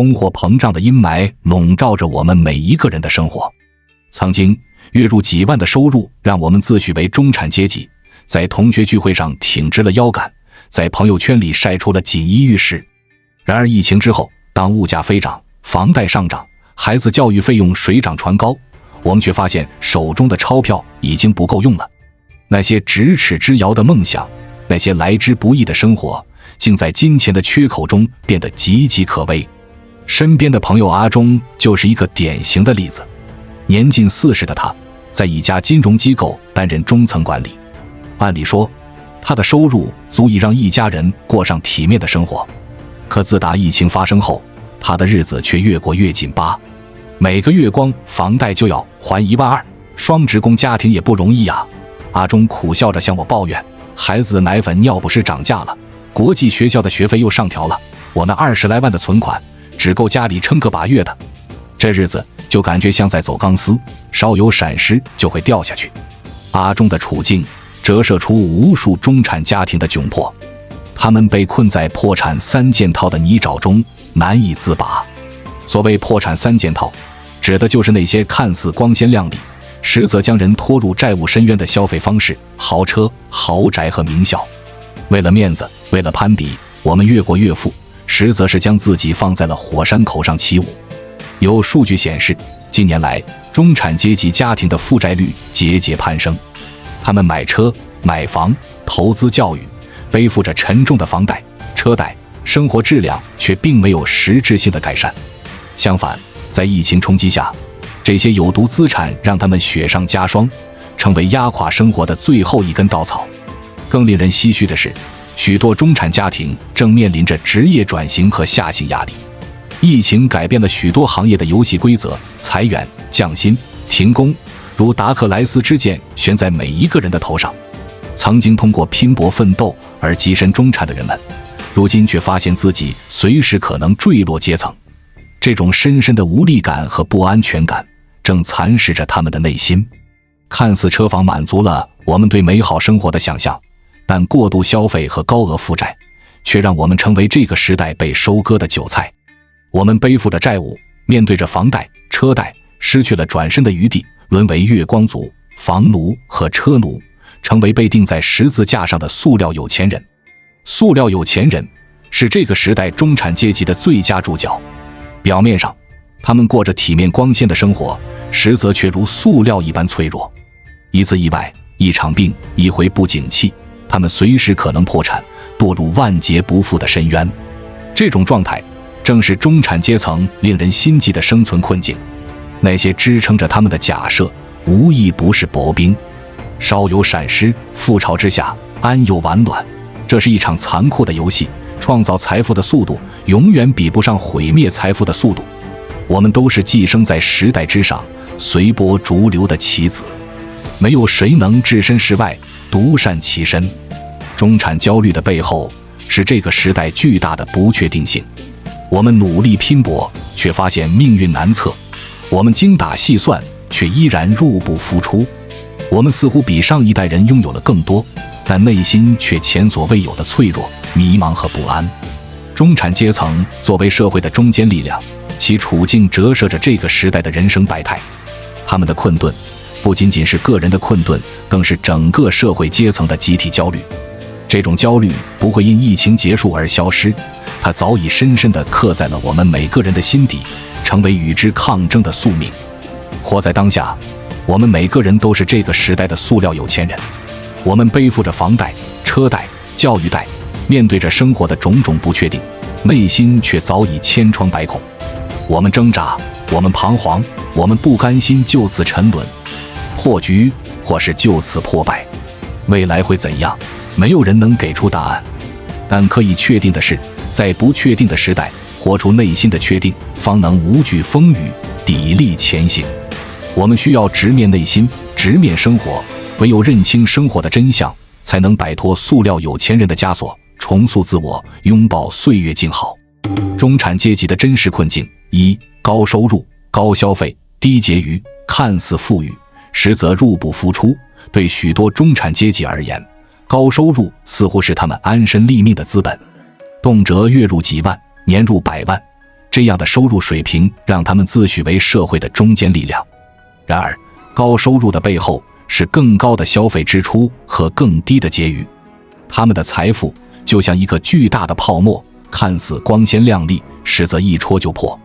通货膨胀的阴霾笼罩着我们每一个人的生活。曾经月入几万的收入让我们自诩为中产阶级，在同学聚会上挺直了腰杆，在朋友圈里晒出了锦衣玉食。然而疫情之后，当物价飞涨，房贷上涨，孩子教育费用水涨船高，我们却发现手中的钞票已经不够用了。那些咫尺之遥的梦想，那些来之不易的生活，竟在金钱的缺口中变得岌岌可危。身边的朋友阿忠就是一个典型的例子。年近40的他，在一家金融机构担任中层管理。按理说，他的收入足以让一家人过上体面的生活。可自打疫情发生后，他的日子却越过越紧巴。每个月光房贷就要还1万2，双职工家庭也不容易啊。阿忠苦笑着向我抱怨，孩子的奶粉尿不湿涨价了，国际学校的学费又上调了，我那20来万的存款只够家里撑个把月的。这日子就感觉像在走钢丝，稍有闪失就会掉下去。阿忠的处境折射出无数中产家庭的窘迫，他们被困在破产3件套的泥沼中，难以自拔。所谓破产3件套，指的就是那些看似光鲜亮丽，实则将人拖入债务深渊的消费方式：豪车、豪宅和名校。为了面子，为了攀比，我们越过越富，实则是将自己放在了火山口上起舞。有数据显示，近年来中产阶级家庭的负债率节节攀升，他们买车、买房、投资教育，背负着沉重的房贷、车贷，生活质量却并没有实质性的改善。相反，在疫情冲击下，这些有毒资产让他们雪上加霜，成为压垮生活的最后一根稻草。更令人唏嘘的是，许多中产家庭正面临着职业转型和下行压力。疫情改变了许多行业的游戏规则，裁员、降薪、停工，如达克莱斯之剑悬在每一个人的头上。曾经通过拼搏奋斗而跻身中产的人们，如今却发现自己随时可能坠落阶层。这种深深的无力感和不安全感正蚕食着他们的内心。看似车房满足了我们对美好生活的想象，但过度消费和高额负债却让我们成为这个时代被收割的韭菜。我们背负着债务，面对着房贷、车贷，失去了转身的余地，沦为月光族、房奴和车奴，成为被钉在十字架上的塑料有钱人。塑料有钱人是这个时代中产阶级的最佳注脚。表面上，他们过着体面光鲜的生活，实则却如塑料一般脆弱。一次意外，一场病，一回不景气，他们随时可能破产，堕入万劫不复的深渊。这种状态正是中产阶层令人心悸的生存困境。那些支撑着他们的假设，无一不是薄冰。稍有闪失，覆巢之下，安有完卵。这是一场残酷的游戏，创造财富的速度永远比不上毁灭财富的速度。我们都是寄生在时代之上，随波逐流的棋子，没有谁能置身事外，独善其身。中产焦虑的背后，是这个时代巨大的不确定性。我们努力拼搏，却发现命运难测；我们精打细算，却依然入不敷出。我们似乎比上一代人拥有了更多，但内心却前所未有的脆弱、迷茫和不安。中产阶层作为社会的中坚力量，其处境折射着这个时代的人生百态。他们的困顿，不仅仅是个人的困顿，更是整个社会阶层的集体焦虑。这种焦虑不会因疫情结束而消失，它早已深深地刻在了我们每个人的心底，成为与之抗争的宿命。活在当下，我们每个人都是这个时代的塑料有钱人。我们背负着房贷、车贷、教育贷，面对着生活的种种不确定，内心却早已千疮百孔。我们挣扎，我们彷徨，我们不甘心就此沉沦，破局，或是就此破败。未来会怎样？没有人能给出答案。但可以确定的是，在不确定的时代，活出内心的确定，方能无惧风雨，砥砺前行。我们需要直面内心，直面生活，唯有认清生活的真相，才能摆脱塑料有钱人的枷锁，重塑自我，拥抱岁月静好。中产阶级的真实困境：一、高收入、高消费、低结余，看似富裕，实则入不敷出。对许多中产阶级而言，高收入似乎是他们安身立命的资本，动辄月入几万，年入100万，这样的收入水平让他们自诩为社会的中坚力量。然而，高收入的背后是更高的消费支出和更低的结余。他们的财富就像一个巨大的泡沫，看似光鲜亮丽，实则一戳就破。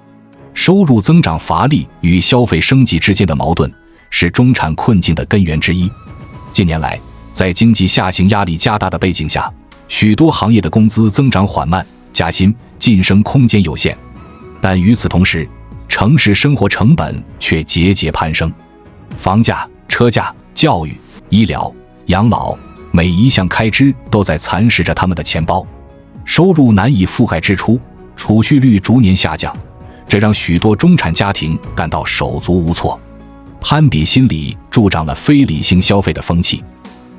收入增长乏力与消费升级之间的矛盾是中产困境的根源之一。近年来，在经济下行压力加大的背景下，许多行业的工资增长缓慢，加薪晋升空间有限。但与此同时，城市生活成本却节节攀升，房价、车价、教育、医疗、养老，每一项开支都在蚕食着他们的钱包，收入难以覆盖支出，储蓄率逐年下降，这让许多中产家庭感到手足无措。攀比心理助长了非理性消费的风气，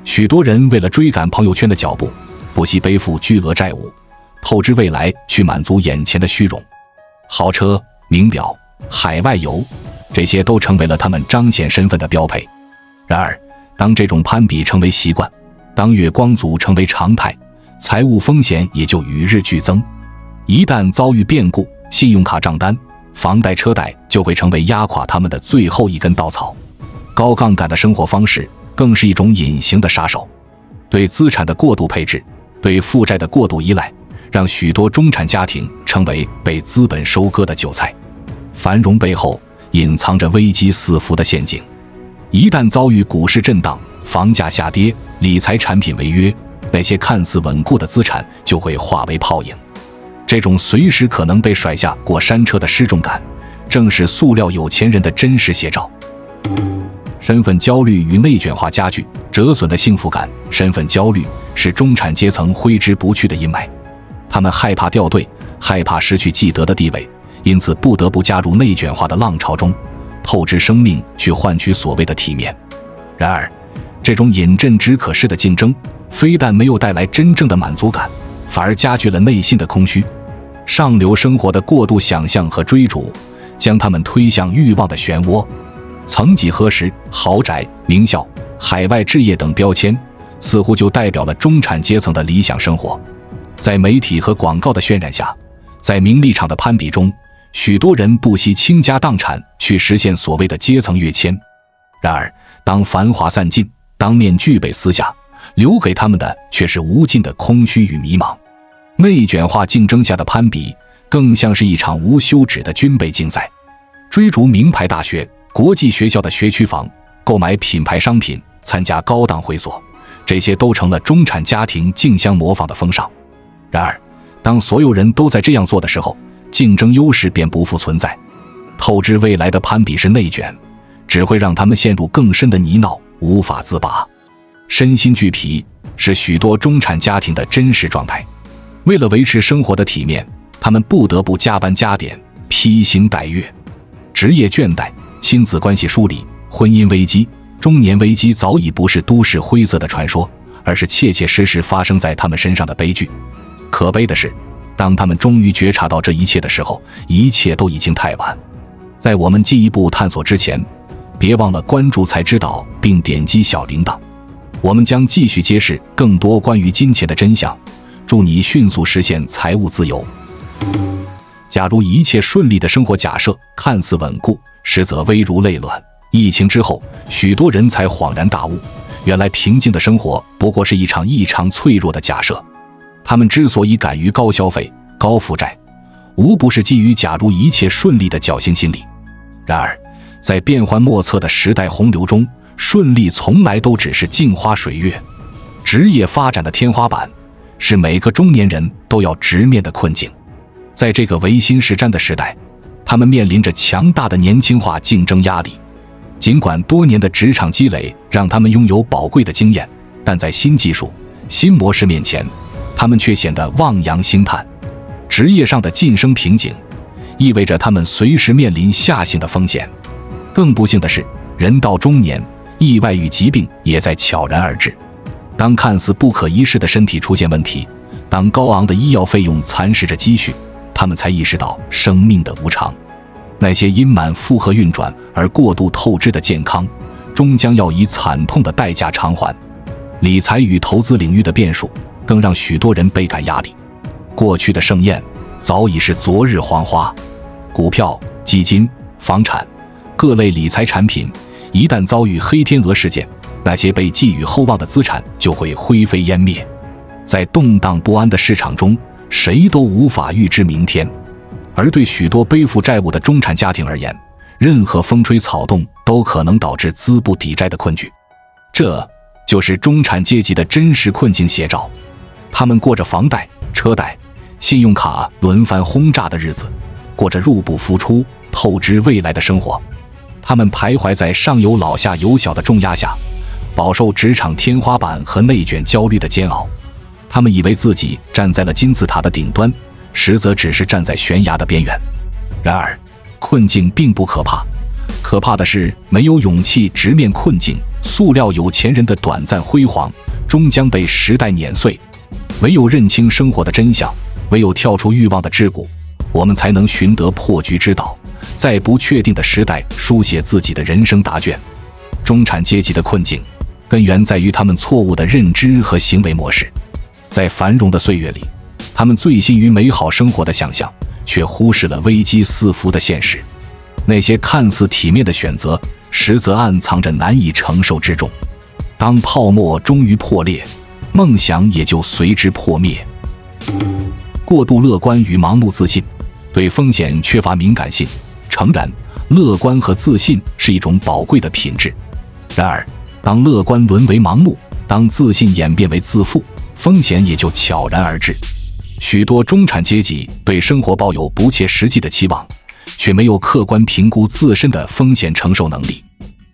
许多人为了追赶朋友圈的脚步，不惜背负巨额债务，透支未来去满足眼前的虚荣。豪车、名表、海外游，这些都成为了他们彰显身份的标配。然而，当这种攀比成为习惯，当月光族成为常态，财务风险也就与日俱增。一旦遭遇变故，信用卡账单、房贷车贷就会成为压垮他们的最后一根稻草。高杠杆的生活方式更是一种隐形的杀手，对资产的过度配置，对负债的过度依赖，让许多中产家庭成为被资本收割的韭菜。繁荣背后隐藏着危机四伏的陷阱，一旦遭遇股市震荡、房价下跌、理财产品违约，那些看似稳固的资产就会化为泡影。这种随时可能被甩下过山车的失重感，正是塑料有钱人的真实写照。身份焦虑与内卷化加剧，折损的幸福感。身份焦虑是中产阶层挥之不去的阴霾，他们害怕掉队，害怕失去既得的地位，因此不得不加入内卷化的浪潮中，透支生命去换取所谓的体面。然而，这种饮鸩止渴式的竞争，非但没有带来真正的满足感，反而加剧了内心的空虚。上流生活的过度想象和追逐，将他们推向欲望的漩涡。曾几何时，豪宅、名校、海外置业等标签，似乎就代表了中产阶层的理想生活。在媒体和广告的渲染下，在名利场的攀比中，许多人不惜倾家荡产去实现所谓的阶层跃迁。然而，当繁华散尽，当面具被撕下，留给他们的却是无尽的空虚与迷茫。内卷化竞争下的攀比，更像是一场无休止的军备竞赛。追逐名牌大学、国际学校的学区房，购买品牌商品，参加高档会所，这些都成了中产家庭竞相模仿的风尚。然而，当所有人都在这样做的时候，竞争优势便不复存在。透支未来的攀比式内卷，只会让他们陷入更深的泥淖，无法自拔。身心俱疲是许多中产家庭的真实状态。为了维持生活的体面，他们不得不加班加点，披星戴月。职业倦怠、亲子关系疏离、婚姻危机、中年危机早已不是都市灰色的传说，而是切切实实发生在他们身上的悲剧。可悲的是，当他们终于觉察到这一切的时候，一切都已经太晚。在我们进一步探索之前，别忘了关注才知道并点击小铃铛，我们将继续揭示更多关于金钱的真相，祝你迅速实现财务自由。假如一切顺利的生活假设看似稳固，实则危如累卵。疫情之后，许多人才恍然大悟，原来平静的生活不过是一场异常脆弱的假设。他们之所以敢于高消费、高负债，无不是基于假如一切顺利的侥幸心理。然而，在变幻莫测的时代洪流中，顺利从来都只是镜花水月。职业发展的天花板，是每个中年人都要直面的困境。在这个唯心是瞻的时代，他们面临着强大的年轻化竞争压力。尽管多年的职场积累让他们拥有宝贵的经验，但在新技术、新模式面前，他们却显得望洋兴叹。职业上的晋升瓶颈，意味着他们随时面临下行的风险。更不幸的是，人到中年，意外与疾病也在悄然而至。当看似不可一世的身体出现问题，当高昂的医药费用蚕食着积蓄，他们才意识到生命的无常。那些因满负荷运转而过度透支的健康，终将要以惨痛的代价偿还。理财与投资领域的变数，更让许多人倍感压力。过去的盛宴早已是昨日黄花，股票、基金、房产、各类理财产品一旦遭遇黑天鹅事件，那些被寄予厚望的资产就会灰飞烟灭。在动荡不安的市场中，谁都无法预知明天。而对许多背负债务的中产家庭而言，任何风吹草动都可能导致资不抵债的困局。这就是中产阶级的真实困境写照。他们过着房贷、车贷、信用卡轮番轰炸的日子，过着入不敷出、透支未来的生活。他们徘徊在上有老下有小的重压下，饱受职场天花板和内卷焦虑的煎熬。他们以为自己站在了金字塔的顶端，实则只是站在悬崖的边缘。然而，困境并不可怕，可怕的是没有勇气直面困境，塑料有钱人的短暂辉煌终将被时代碾碎。唯有认清生活的真相，唯有跳出欲望的桎梏，我们才能寻得破局之道，在不确定的时代书写自己的人生答卷。中产阶级的困境根源在于他们错误的认知和行为模式。在繁荣的岁月里，他们醉心于美好生活的想象，却忽视了危机四伏的现实。那些看似体面的选择，实则暗藏着难以承受之重。当泡沫终于破裂，梦想也就随之破灭。过度乐观与盲目自信，对风险缺乏敏感性。诚然，乐观和自信是一种宝贵的品质。然而，当乐观沦为盲目，当自信演变为自负，风险也就悄然而至。许多中产阶级对生活抱有不切实际的期望，却没有客观评估自身的风险承受能力。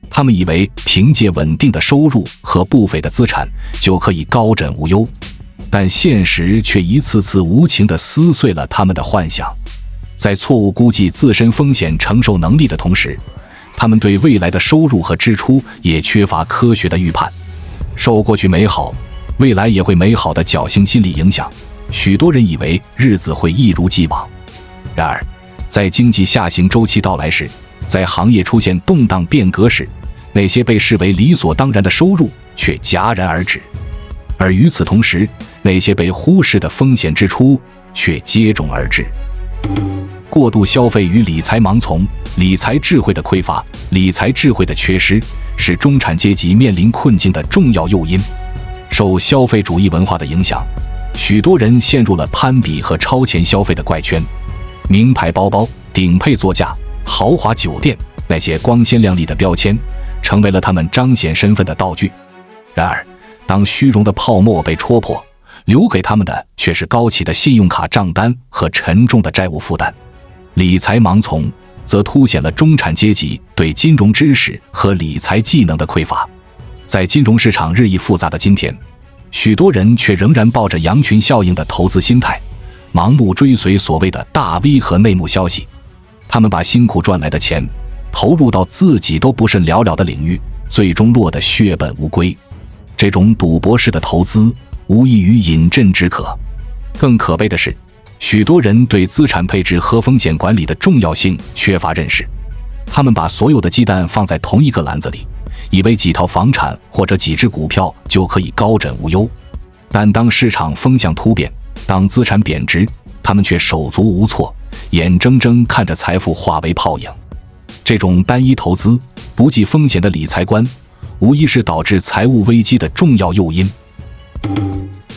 他们以为凭借稳定的收入和不菲的资产就可以高枕无忧，但现实却一次次无情地撕碎了他们的幻想。在错误估计自身风险承受能力的同时，他们对未来的收入和支出也缺乏科学的预判。受过去美好，未来也会美好的侥幸心理影响，许多人以为日子会一如既往。然而，在经济下行周期到来时，在行业出现动荡变革时，那些被视为理所当然的收入却戛然而止，而与此同时，那些被忽视的风险支出却接踵而至。过度消费与理财盲从，理财智慧的匮乏，理财智慧的缺失，是中产阶级面临困境的重要诱因。受消费主义文化的影响，许多人陷入了攀比和超前消费的怪圈。名牌包包、顶配座驾、豪华酒店，那些光鲜亮丽的标签成为了他们彰显身份的道具。然而，当虚荣的泡沫被戳破，留给他们的却是高企的信用卡账单和沉重的债务负担。理财盲从则凸显了中产阶级对金融知识和理财技能的匮乏。在金融市场日益复杂的今天，许多人却仍然抱着羊群效应的投资心态，盲目追随所谓的大 V 和内幕消息。他们把辛苦赚来的钱投入到自己都不甚了了的领域，最终落得血本无归。这种赌博式的投资无异于饮鸩止渴。更可悲的是，许多人对资产配置和风险管理的重要性缺乏认识。他们把所有的鸡蛋放在同一个篮子里，以为几套房产或者几只股票就可以高枕无忧。但当市场风向突变，当资产贬值，他们却手足无措，眼睁睁看着财富化为泡影。这种单一投资、不计风险的理财观，无疑是导致财务危机的重要诱因。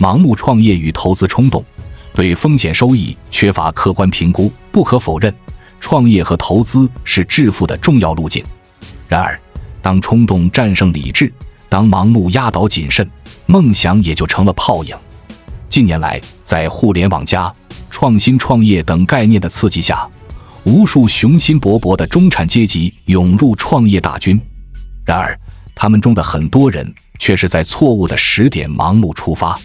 盲目创业与投资冲动，对风险收益缺乏客观评估。不可否认，创业和投资是致富的重要路径。然而，当冲动战胜理智，当盲目压倒谨慎，梦想也就成了泡影。近年来，在互联网加、创新创业等概念的刺激下，无数雄心勃勃的中产阶级涌入创业大军。然而，他们中的很多人却是在错误的时点盲目出发。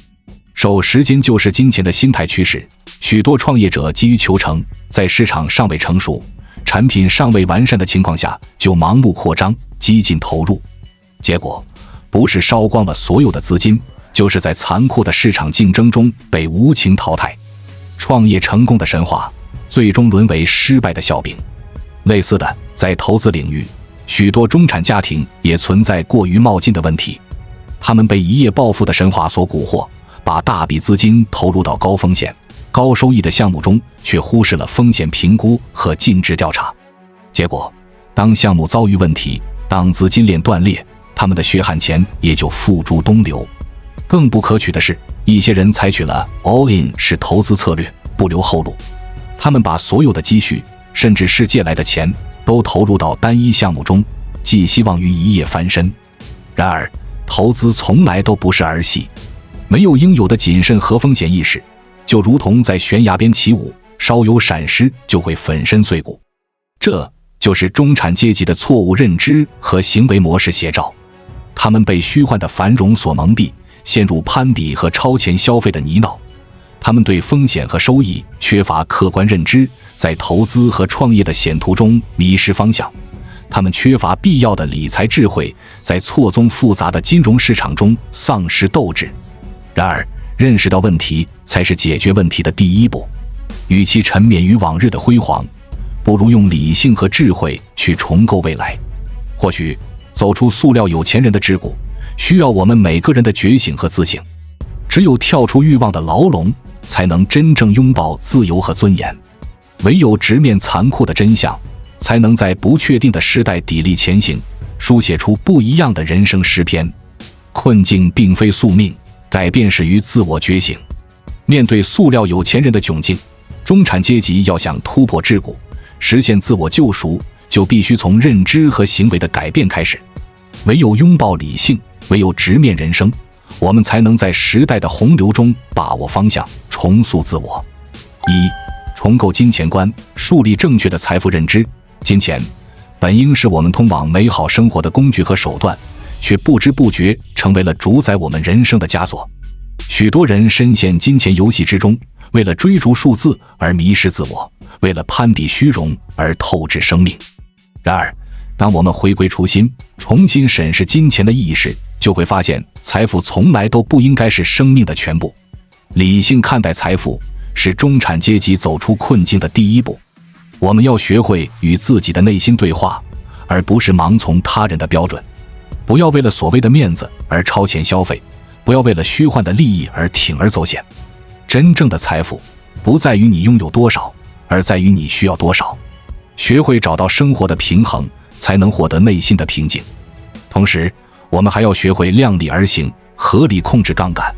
受时间就是金钱的心态驱使，许多创业者急于求成，在市场尚未成熟、产品尚未完善的情况下就盲目扩张、激进投入，结果不是烧光了所有的资金，就是在残酷的市场竞争中被无情淘汰。创业成功的神话最终沦为失败的笑柄。类似的，在投资领域，许多中产家庭也存在过于冒进的问题。他们被一夜暴富的神话所蛊惑，把大笔资金投入到高风险、高收益的项目中，却忽视了风险评估和尽职调查。结果，当项目遭遇问题，当资金链断裂，他们的血汗钱也就付诸东流。更不可取的是，一些人采取了 all in 式投资策略，不留后路。他们把所有的积蓄，甚至是借来的钱，都投入到单一项目中，寄希望于一夜翻身。然而，投资从来都不是儿戏，没有应有的谨慎和风险意识，就如同在悬崖边起舞，稍有闪失就会粉身碎骨。这就是中产阶级的错误认知和行为模式写照。他们被虚幻的繁荣所蒙蔽，陷入攀比和超前消费的泥淖。他们对风险和收益缺乏客观认知，在投资和创业的险途中迷失方向。他们缺乏必要的理财智慧，在错综复杂的金融市场中丧失斗志。然而，认识到问题才是解决问题的第一步。与其沉湎于往日的辉煌，不如用理性和智慧去重构未来。或许，走出塑料有钱人的桎梏，需要我们每个人的觉醒和自省。只有跳出欲望的牢笼，才能真正拥抱自由和尊严。唯有直面残酷的真相，才能在不确定的时代砥砺前行，书写出不一样的人生诗篇。困境并非宿命，改变始于自我觉醒。面对塑料有钱人的窘境，中产阶级要想突破桎梏，实现自我救赎，就必须从认知和行为的改变开始。唯有拥抱理性，唯有直面人生，我们才能在时代的洪流中把握方向，重塑自我。重构金钱观，树立正确的财富认知。金钱本应是我们通往美好生活的工具和手段，却不知不觉成为了主宰我们人生的枷锁。许多人深陷金钱游戏之中，为了追逐数字而迷失自我，为了攀比虚荣而透支生命。然而，当我们回归初心，重新审视金钱的意义时，就会发现财富从来都不应该是生命的全部。理性看待财富，是中产阶级走出困境的第一步。我们要学会与自己的内心对话，而不是盲从他人的标准。不要为了所谓的面子而超前消费，不要为了虚幻的利益而铤而走险。真正的财富不在于你拥有多少，而在于你需要多少。学会找到生活的平衡，才能获得内心的平静。同时，我们还要学会量力而行，合理控制杠杆。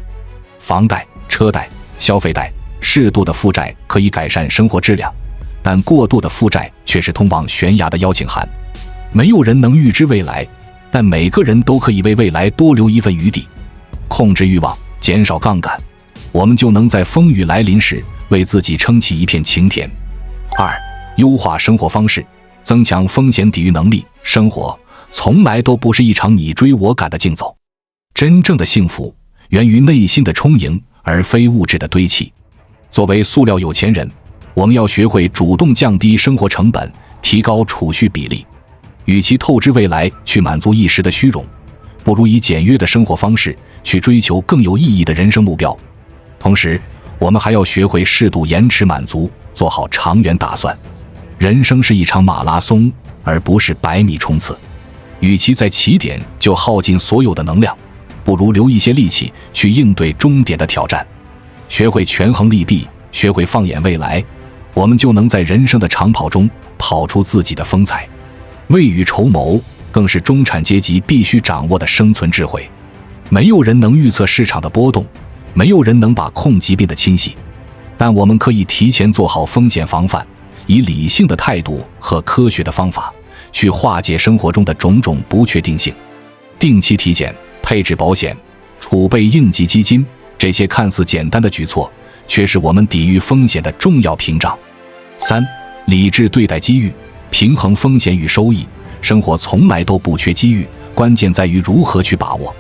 房贷、车贷、消费贷，适度的负债可以改善生活质量，但过度的负债却是通往悬崖的邀请函。没有人能预知未来，但每个人都可以为未来多留一份余地。控制欲望，减少杠杆，我们就能在风雨来临时为自己撑起一片晴天。优化生活方式，增强风险抵御能力。生活从来都不是一场你追我赶的竞走，真正的幸福源于内心的充盈，而非物质的堆砌。作为塑料有钱人，我们要学会主动降低生活成本，提高储蓄比例。与其透支未来去满足一时的虚荣，不如以简约的生活方式去追求更有意义的人生目标。同时，我们还要学会适度延迟满足，做好长远打算。人生是一场马拉松，而不是100米冲刺。与其在起点就耗尽所有的能量，不如留一些力气去应对终点的挑战。学会权衡利弊，学会放眼未来，我们就能在人生的长跑中跑出自己的风采。未雨绸缪，更是中产阶级必须掌握的生存智慧。没有人能预测市场的波动，没有人能把控疾病的侵袭，但我们可以提前做好风险防范，以理性的态度和科学的方法去化解生活中的种种不确定性。定期体检、配置保险、储备应急基金，这些看似简单的举措，却是我们抵御风险的重要屏障。理智对待机遇，平衡风险与收益。生活从来都不缺机遇，关键在于如何去把握。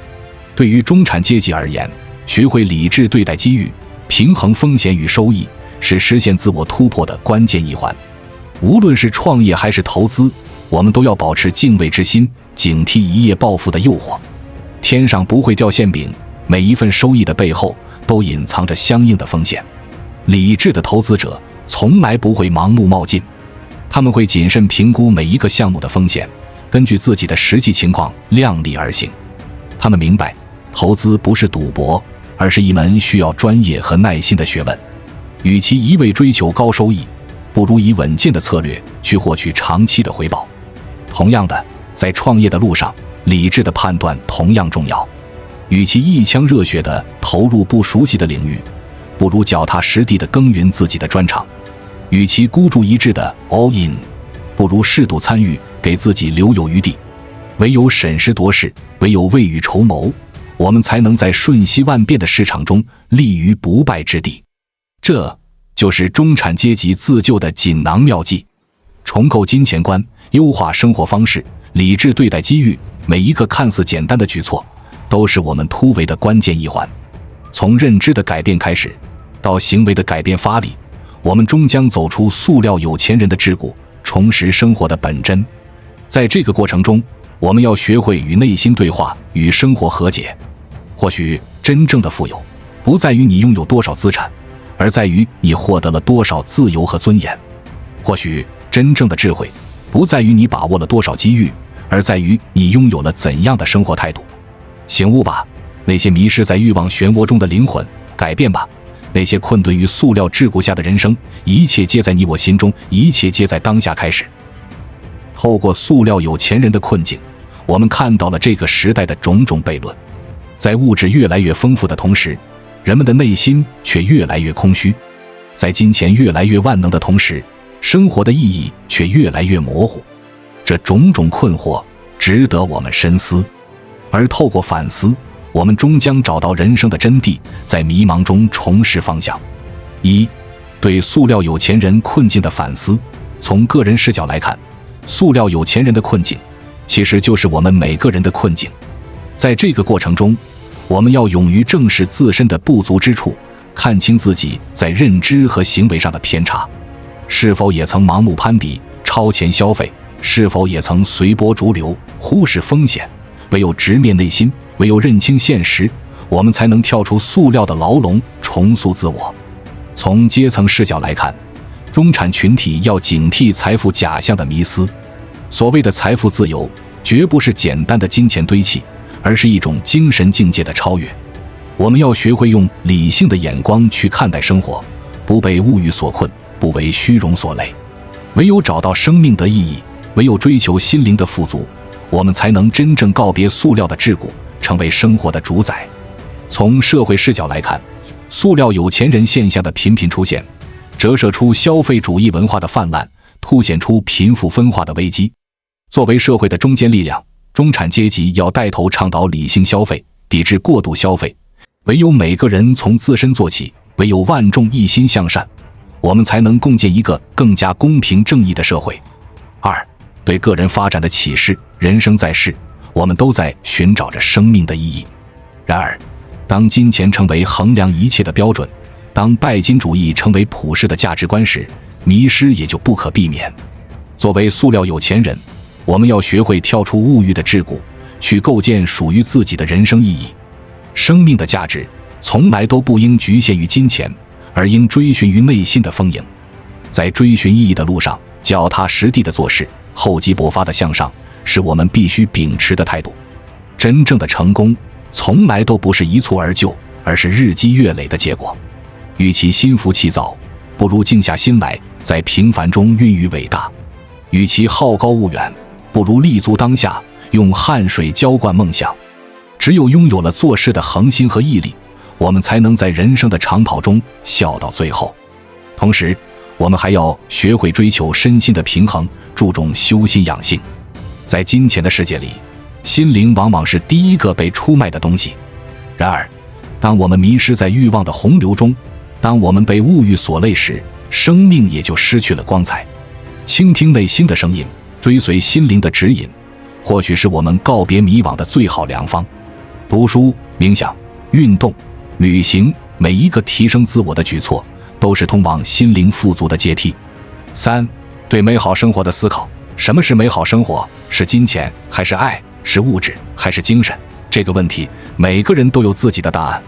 对于中产阶级而言，学会理智对待机遇，平衡风险与收益，是实现自我突破的关键一环。无论是创业还是投资，我们都要保持敬畏之心，警惕一夜暴富的诱惑。天上不会掉馅饼，每一份收益的背后都隐藏着相应的风险。理智的投资者从来不会盲目冒进，他们会谨慎评估每一个项目的风险，根据自己的实际情况量力而行。他们明白，投资不是赌博，而是一门需要专业和耐心的学问。与其一味追求高收益，不如以稳健的策略去获取长期的回报。同样的，在创业的路上，理智的判断同样重要。与其一腔热血地投入不熟悉的领域，不如脚踏实地地耕耘自己的专长。与其孤注一掷的 all in， 不如适度参与，给自己留有余地。唯有审时度势，唯有未雨绸缪，我们才能在瞬息万变的市场中立于不败之地。这就是中产阶级自救的锦囊妙计。重构金钱观，优化生活方式，理智对待机遇，每一个看似简单的举措，都是我们突围的关键一环。从认知的改变开始，到行为的改变发力，我们终将走出塑料有钱人的桎梏，重拾生活的本真。在这个过程中，我们要学会与内心对话，与生活和解。或许真正的富有，不在于你拥有多少资产，而在于你获得了多少自由和尊严。或许真正的智慧，不在于你把握了多少机遇，而在于你拥有了怎样的生活态度。醒悟吧，那些迷失在欲望漩涡中的灵魂；改变吧，那些困顿于塑料桎梏下的人生。一切皆在你我心中，一切皆在当下开始。透过塑料有钱人的困境，我们看到了这个时代的种种悖论。在物质越来越丰富的同时，人们的内心却越来越空虚；在金钱越来越万能的同时，生活的意义却越来越模糊。这种种困惑值得我们深思，而透过反思，我们终将找到人生的真谛，在迷茫中重拾方向。一、对塑料有钱人困境的反思。从个人视角来看，塑料有钱人的困境其实就是我们每个人的困境。在这个过程中，我们要勇于正视自身的不足之处，看清自己在认知和行为上的偏差。是否也曾盲目攀比、超前消费？是否也曾随波逐流、忽视风险？唯有直面内心，唯有认清现实，我们才能跳出塑料的牢笼，重塑自我。从阶层视角来看，中产群体要警惕财富假象的迷思。所谓的财富自由，绝不是简单的金钱堆砌，而是一种精神境界的超越。我们要学会用理性的眼光去看待生活，不被物欲所困，不为虚荣所累。唯有找到生命的意义，唯有追求心灵的富足，我们才能真正告别塑料的桎梏，成为生活的主宰。从社会视角来看，塑料有钱人现象的频频出现，折射出消费主义文化的泛滥，凸显出贫富分化的危机。作为社会的中坚力量，中产阶级要带头倡导理性消费，抵制过度消费。唯有每个人从自身做起，唯有万众一心向善，我们才能共建一个更加公平正义的社会。二、对个人发展的启示。人生在世，我们都在寻找着生命的意义。然而，当金钱成为衡量一切的标准，当拜金主义成为普世的价值观时，迷失也就不可避免。作为塑料有钱人，我们要学会跳出物欲的桎梏，去构建属于自己的人生意义。生命的价值从来都不应局限于金钱，而应追寻于内心的丰盈。在追寻意义的路上，脚踏实地的做事，厚积薄发的向上，是我们必须秉持的态度。真正的成功从来都不是一蹴而就，而是日积月累的结果。与其心浮气躁，不如静下心来，在平凡中孕育伟大。与其好高骛远，不如立足当下，用汗水浇灌梦想。只有拥有了做事的恒心和毅力，我们才能在人生的长跑中笑到最后。同时，我们还要学会追求身心的平衡，注重修心养性。在金钱的世界里，心灵往往是第一个被出卖的东西。然而，当我们迷失在欲望的洪流中，当我们被物欲所累时，生命也就失去了光彩。倾听内心的声音，追随心灵的指引，或许是我们告别迷惘的最好良方。读书、冥想、运动、旅行，每一个提升自我的举措，都是通往心灵富足的阶梯。三、对美好生活的思考。什么是美好生活？是金钱还是爱？是物质还是精神？这个问题，每个人都有自己的答案。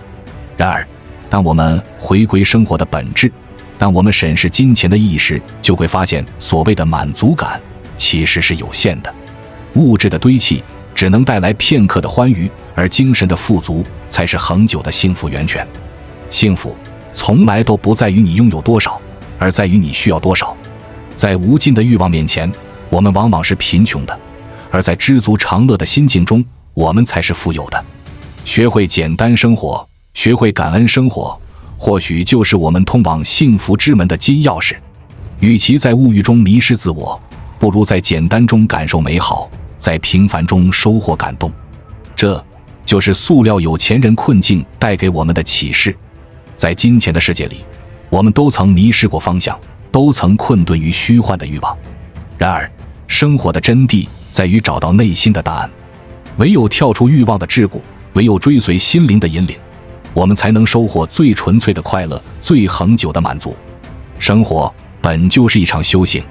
然而，当我们回归生活的本质，当我们审视金钱的意义时，就会发现所谓的满足感其实是有限的。物质的堆砌只能带来片刻的欢愉，而精神的富足才是恒久的幸福源泉。幸福从来都不在于你拥有多少，而在于你需要多少。在无尽的欲望面前，我们往往是贫穷的；而在知足常乐的心境中，我们才是富有的。学会简单生活，学会感恩生活，或许就是我们通往幸福之门的金钥匙。与其在物欲中迷失自我，不如在简单中感受美好，在平凡中收获感动。这就是塑料有钱人困境带给我们的启示。在金钱的世界里，我们都曾迷失过方向，都曾困顿于虚幻的欲望。然而，生活的真谛在于找到内心的答案。唯有跳出欲望的桎梏，唯有追随心灵的引领，我们才能收获最纯粹的快乐，最恒久的满足。生活本就是一场修行，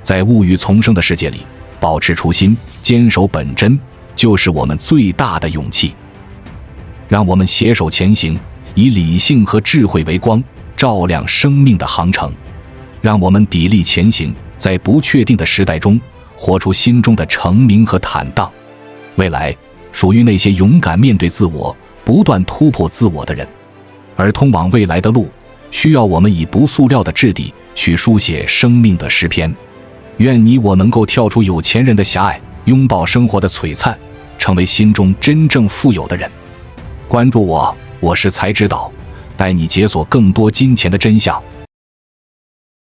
在物欲丛生的世界里，保持初心，坚守本真，就是我们最大的勇气。让我们携手前行，以理性和智慧为光，照亮生命的航程。让我们砥砺前行，在不确定的时代中，活出心中的澄明和坦荡。未来属于那些勇敢面对自我，不断突破自我的人。而通往未来的路，需要我们以不塑料的质地去书写生命的诗篇。愿你我能够跳出有钱人的狭隘，拥抱生活的璀璨，成为心中真正富有的人。关注我，我是才知道，带你解锁更多金钱的真相。